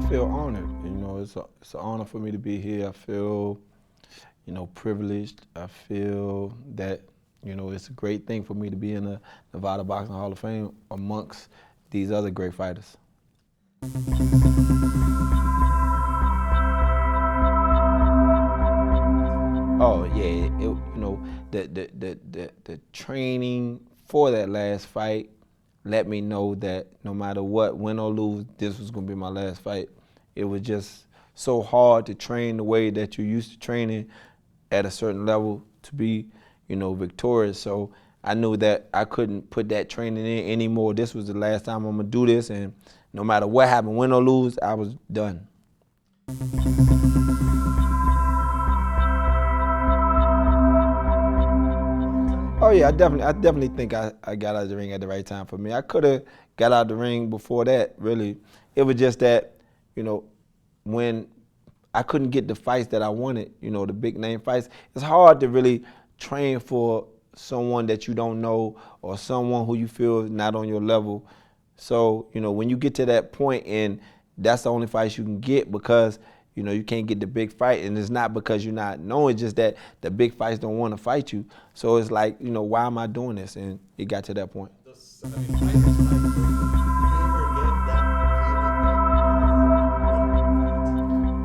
feel honored. It's an honor for me to be here. I feel, privileged. I feel that, it's a great thing for me to be in the Nevada Boxing Hall of Fame amongst these other great fighters. Oh yeah, the training for that last fight let me know that no matter what, win or lose, this was gonna be my last fight. It was just so hard to train the way that you're used to training at a certain level to be, victorious. So I knew that I couldn't put that training in anymore. This was the last time I'm gonna do this, and no matter what happened, win or lose, I was done. Oh yeah, I definitely think I got out of the ring at the right time for me. I could have got out of the ring before that, really. It was just that, when I couldn't get the fights that I wanted, the big name fights, it's hard to really train for someone that you don't know or someone who you feel is not on your level. So, when you get to that point and that's the only fights you can get because you can't get the big fight, and it's not because you're not knowing, it's just that the big fights don't want to fight you. So it's like, why am I doing this? And it got to that point.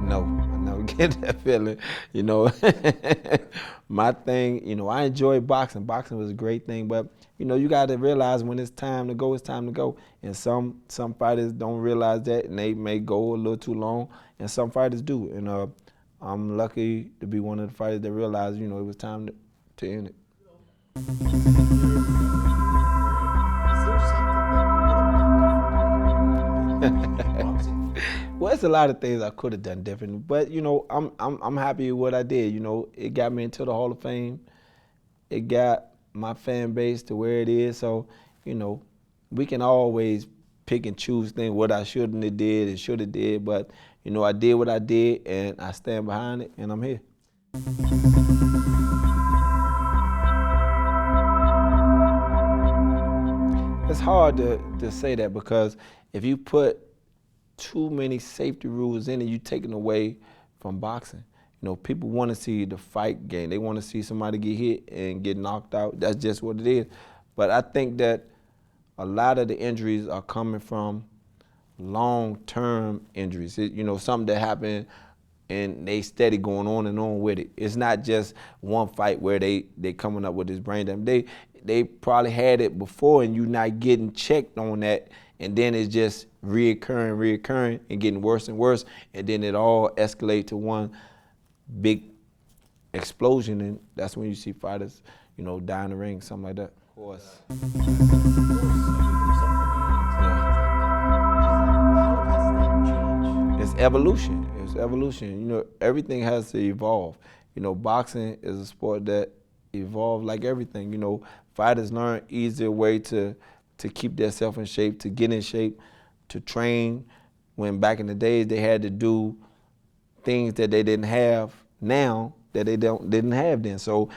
No, I never get that feeling. My thing, I enjoy boxing. Boxing was a great thing, but you got to realize when it's time to go, it's time to go. And some fighters don't realize that, and they may go a little too long, and some fighters do. And I'm lucky to be one of the fighters that realized, it was time to end it. Well, it's a lot of things I could have done different, but I'm happy with what I did. It got me into the Hall of Fame. It got my fan base to where it is. So, we can always pick and choose things what I shouldn't have did and should have did, but I did what I did, and I stand behind it, and I'm here. It's hard to say that because if you put too many safety rules in it, you're taking away from boxing. People want to see the fight game. They want to see somebody get hit and get knocked out. That's just what it is. But I think that a lot of the injuries are coming from long-term injuries. Something that happened and they steady going on and on with it. It's not just one fight where they coming up with this brain damage. They probably had it before and you're not getting checked on that, and then it's just reoccurring and getting worse and worse, and then it all escalates to one big explosion, and that's when you see fighters, die in the ring, something like that. Of course. It's evolution. It's evolution. Everything has to evolve. Boxing is a sport that evolves like everything. Fighters learn easier way to keep themselves in shape, to get in shape, to train. When back in the days they had to do things that they didn't have now that they didn't have then. So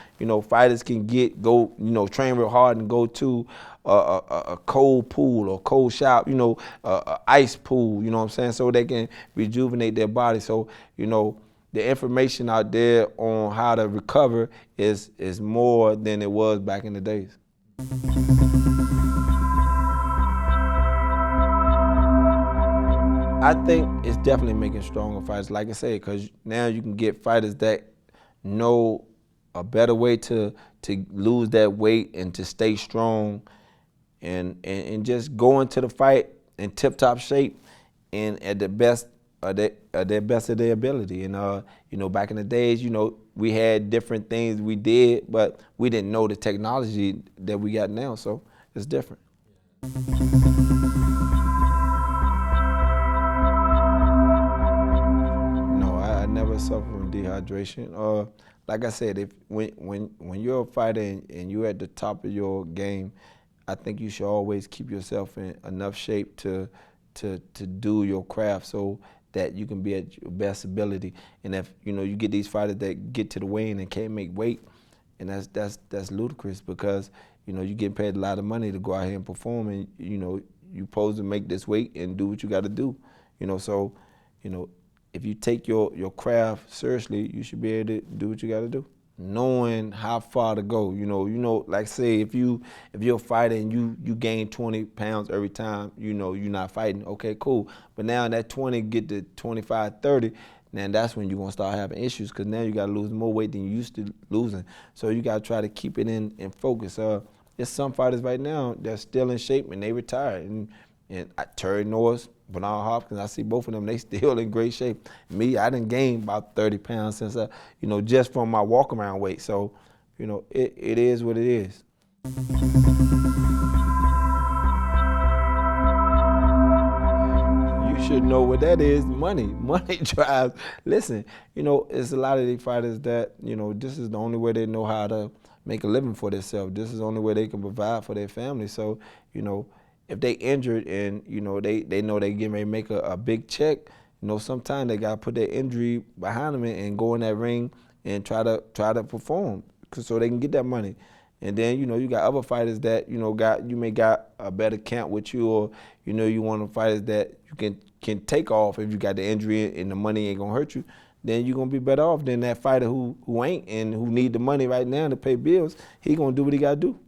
fighters can go train real hard and go to a cold pool or cold shower, a ice pool, you know what I'm saying, so they can rejuvenate their body. So the information out there on how to recover is more than it was back in the days. I think it's definitely making stronger fighters, like I say, because now you can get fighters that know a better way to lose that weight and to stay strong and just go into the fight in tip-top shape and at the best of their ability. And back in the days, we had different things we did, but we didn't know the technology that we got now, so it's different. I never suffer from dehydration. Like I said, when you're a fighter and you're at the top of your game, I think you should always keep yourself in enough shape to do your craft so that you can be at your best ability. And if you get these fighters that get to the weigh-in and can't make weight, and that's ludicrous because you're getting paid a lot of money to go out here and perform, and you're supposed to make this weight and do what you got to do. So you know, if you take your craft seriously, you should be able to do what you got to do. Knowing how far to go, like say if you're a fighter and you gain 20 pounds every time, you're not fighting, okay, cool. But now that 20 get to 25, 30, then that's when you're gonna start having issues because now you gotta lose more weight than you used to losing. So you gotta try to keep it in focus. There's some fighters right now that's still in shape and they retired. And Terry Norris, Bernard Hopkins, I see both of them, they still in great shape. Me, I done gained about 30 pounds since, just from my walk around weight. So, it is what it is. You should know what that is. Money. Money drives. Listen, it's a lot of these fighters that, this is the only way they know how to make a living for themselves. This is the only way they can provide for their family. So, if they injured and, they know they getting ready to make a big check, sometimes they got to put their injury behind them and go in that ring and try to perform so they can get that money. And then, you got other fighters that, you may got a better camp with you, or, you want fighters that you can take off if you got the injury and the money ain't gonna hurt you. Then you're gonna be better off than that fighter who ain't and who need the money right now to pay bills. He gonna do what he gotta do.